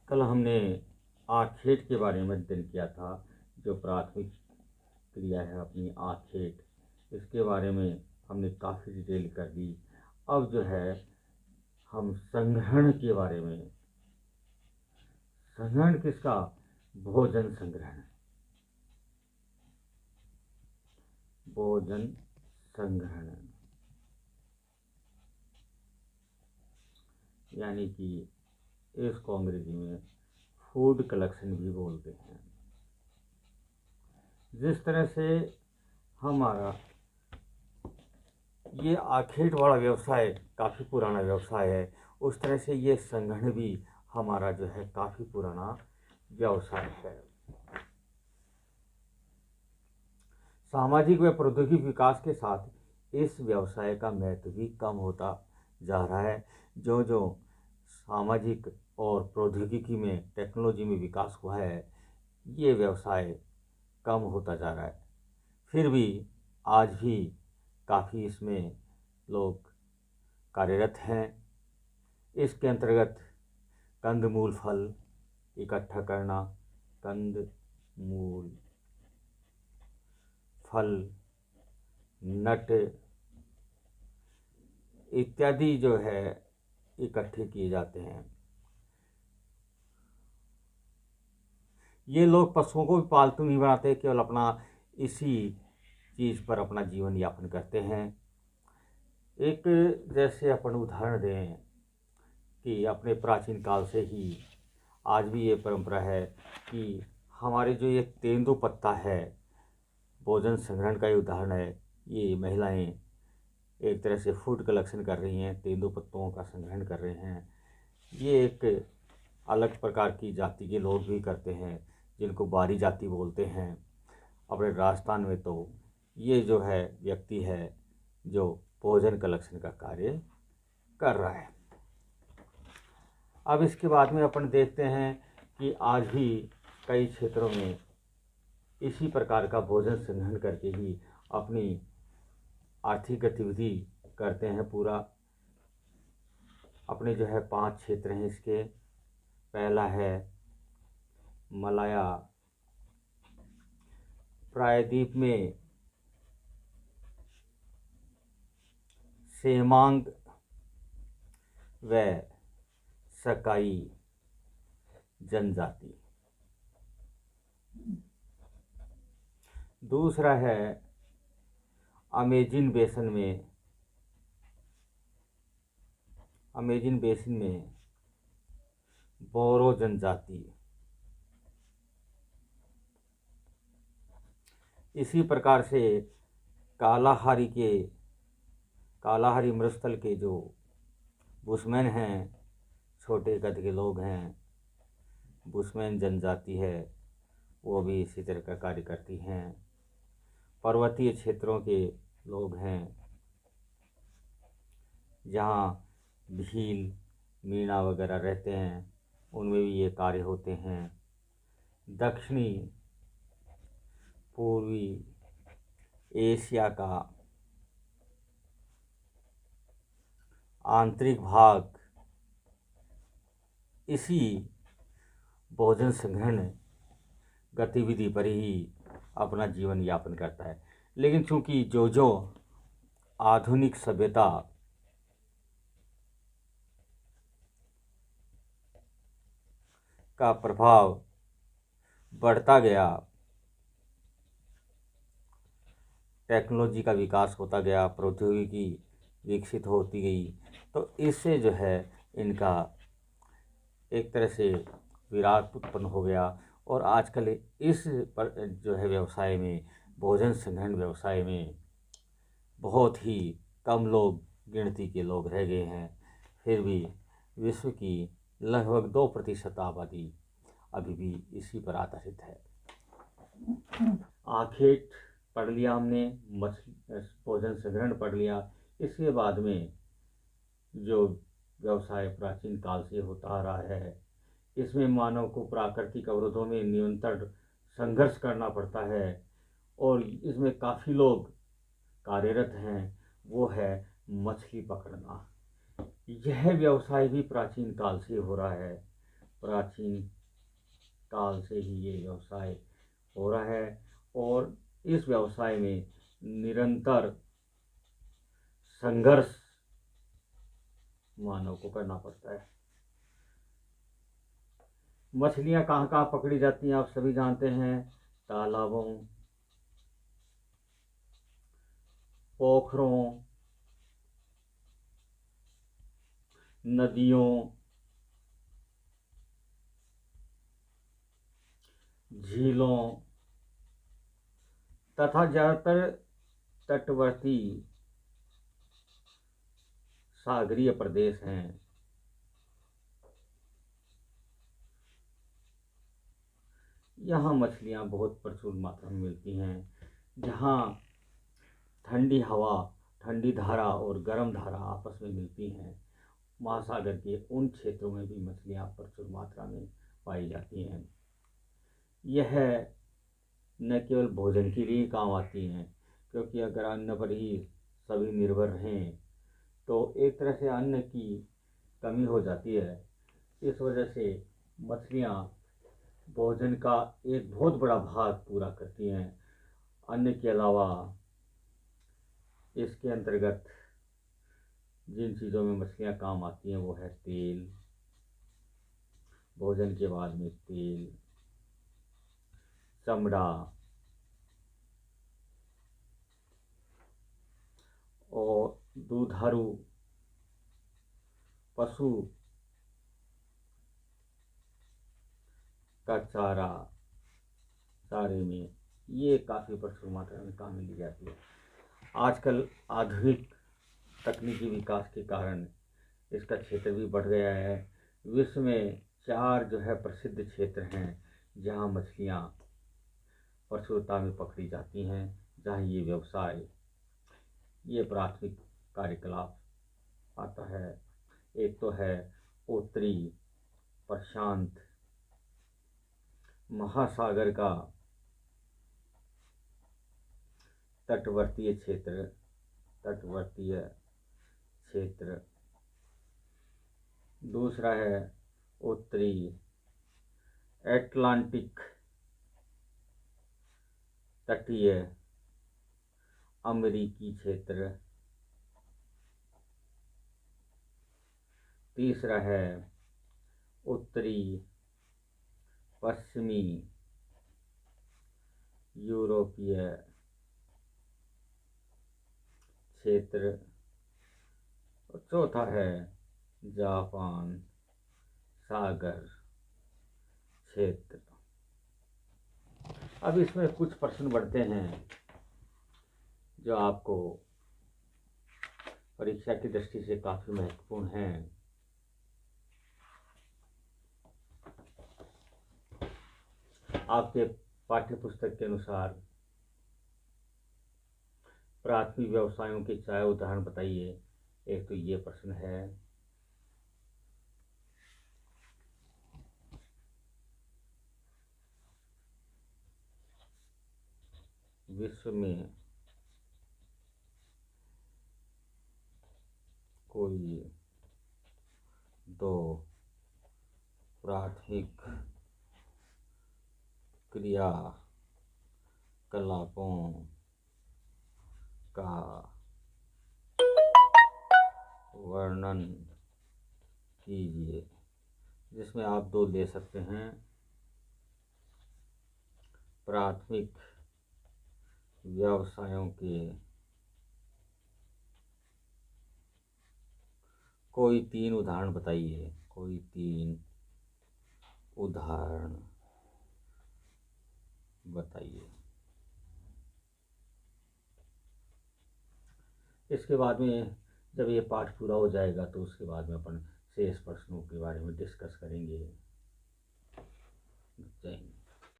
कल हमने आखेट के बारे में अध्ययन किया था। जो प्राथमिक क्रिया है अपनी आखेट, इसके बारे में हमने काफ़ी डिटेल कर दी। अब जो है हम संग्रहण के बारे में, संग्रहण किसका? भोजन संग्रहण, भोजन संग्रहण यानी कि इसको अंग्रेजी में फूड कलेक्शन भी बोलते हैं। जिस तरह से हमारा ये आखेट वाला व्यवसाय काफ़ी पुराना व्यवसाय है, उस तरह से ये संग्रहण भी हमारा जो है काफ़ी पुराना व्यवसाय है। सामाजिक व प्रौद्योगिक विकास के साथ इस व्यवसाय का महत्व भी कम होता जा रहा है। जो जो सामाजिक और प्रौद्योगिकी में, टेक्नोलॉजी में विकास हुआ है, ये व्यवसाय कम होता जा रहा है। फिर भी आज भी काफ़ी इसमें लोग कार्यरत हैं। इसके अंतर्गत कंदमूल फल इकट्ठा करना, कंदमूल फल, नट इत्यादि जो है इकट्ठे किए जाते हैं। ये लोग पशुओं को भी पालतू नहीं बनाते, केवल अपना इसी चीज़ पर अपना जीवन यापन करते हैं। एक जैसे अपन उदाहरण दें कि अपने प्राचीन काल से ही आज भी ये परंपरा है कि हमारे जो ये तेंदुपत्ता है, भोजन संग्रहण का ही उदाहरण है। ये महिलाएं एक तरह से फूड कलेक्शन कर रही हैं, तेंदुपत्तों का संग्रहण कर रहे हैं। ये एक अलग प्रकार की जाति के लोग भी करते हैं, जिनको बारी जाति बोलते हैं। अपने राजस्थान में तो ये जो है व्यक्ति है जो भोजन कलेक्शन का कार्य कर रहा है। अब इसके बाद में अपन देखते हैं कि आज भी कई क्षेत्रों में इसी प्रकार का भोजन संग्रहण करके ही अपनी आर्थिक गतिविधि करते हैं। पूरा अपने जो है 5 क्षेत्र हैं इसके। पहला है मलाया प्रायद्वीप में सेमांग व सकाई जनजाति। दूसरा है अमेजिन बेसिन में बोरो जनजाति। इसी प्रकार से कालाहारी मरुस्थल के जो बुशमैन हैं, छोटे कद के लोग हैं, बुशमैन जनजाति है, वो भी इसी तरह का कार्य करती हैं। पर्वतीय क्षेत्रों के लोग हैं, जहाँ भील, मीणा वगैरह रहते हैं, उनमें भी ये कार्य होते हैं। दक्षिणी पूर्वी एशिया का आंतरिक भाग इसी भोजन संग्रहण गतिविधि पर ही अपना जीवन यापन करता है। लेकिन चूंकि जो जो आधुनिक सभ्यता का प्रभाव बढ़ता गया, टेक्नोलॉजी का विकास होता गया, प्रौद्योगिकी विकसित होती गई, तो इससे जो है इनका एक तरह से विराट उत्पन्न हो गया। और आजकल इस पर जो है व्यवसाय में, भोजन संग्रहण व्यवसाय में बहुत ही कम लोग, गिनती के लोग रह गए हैं। फिर भी विश्व की लगभग 2% आबादी अभी भी इसी पर आधारित है। आखेट पढ़ लिया हमने, भोजन संग्रहण पढ़ लिया। इसके बाद में जो व्यवसाय प्राचीन काल से होता आ रहा है, इसमें मानव को प्राकृतिक अवरोधों में निरंतर संघर्ष करना पड़ता है और इसमें काफ़ी लोग कार्यरत हैं। वो है मछली पकड़ना। यह व्यवसाय भी प्राचीन काल से हो रहा है। प्राचीन काल से ही ये व्यवसाय हो रहा है और इस व्यवसाय में निरंतर संघर्ष मानव को करना पड़ता है। मछलियां कहाँ कहाँ पकड़ी जाती हैं आप सभी जानते हैं। तालाबों, पोखरों, नदियों, झीलों तथा ज्यादातर तटवर्ती सागरीय प्रदेश हैं। यहाँ मछलियाँ बहुत प्रचुर मात्रा में मिलती हैं। जहाँ ठंडी हवा, ठंडी धारा और गर्म धारा आपस में मिलती हैं, महासागर के उन क्षेत्रों में भी मछलियाँ प्रचुर मात्रा में पाई जाती हैं। यह न केवल भोजन के लिए काम आती हैं, क्योंकि अगर अन्न पर ही सभी निर्भर रहें तो एक तरह से अन्न की कमी हो जाती है। इस वजह से मछलियाँ भोजन का एक बहुत बड़ा भाग पूरा करती हैं। अन्न के अलावा इसके अंतर्गत जिन चीज़ों में मछलियाँ काम आती हैं वो है तेल, भोजन के बाद में तेल, चमड़ा और दूधारू पशु का चारे में ये काफ़ी प्रचुर मात्रा में काम में ली जाती है। आजकल आधुनिक तकनीकी विकास के कारण इसका क्षेत्र भी बढ़ गया है। विश्व में 4 जो है प्रसिद्ध क्षेत्र हैं जहाँ मछलियाँ प्रचुरता में पकड़ी जाती हैं, जहाँ ये व्यवसाय, ये प्राथमिक कार्यकलाप आता है। एक तो है उत्तरी प्रशांत महासागर का तटवर्तीय क्षेत्र। दूसरा है उत्तरी अटलांटिक तटीय अमेरिकी क्षेत्र। तीसरा है उत्तरी पश्चिमी यूरोपीय क्षेत्र। और चौथा है जापान सागर क्षेत्र। अब इसमें कुछ प्रश्न बढ़ते हैं जो आपको परीक्षा की दृष्टि से काफ़ी महत्वपूर्ण हैं। आपके पाठ्य पुस्तक के अनुसार प्राथमिक व्यवसायों के 4 उदाहरण बताइए। एक तो ये प्रश्न है। विश्व में कोई 2 प्राथमिक क्रियाकलापों का वर्णन कीजिए, जिसमें आप 2 ले सकते हैं। प्राथमिक व्यवसायों के कोई 3 उदाहरण बताइए। कोई 3 उदाहरण बताइए। इसके बाद में जब ये पाठ पूरा हो जाएगा तो उसके बाद में अपन शेष प्रश्नों के बारे में डिस्कस करेंगे। जय हिंद।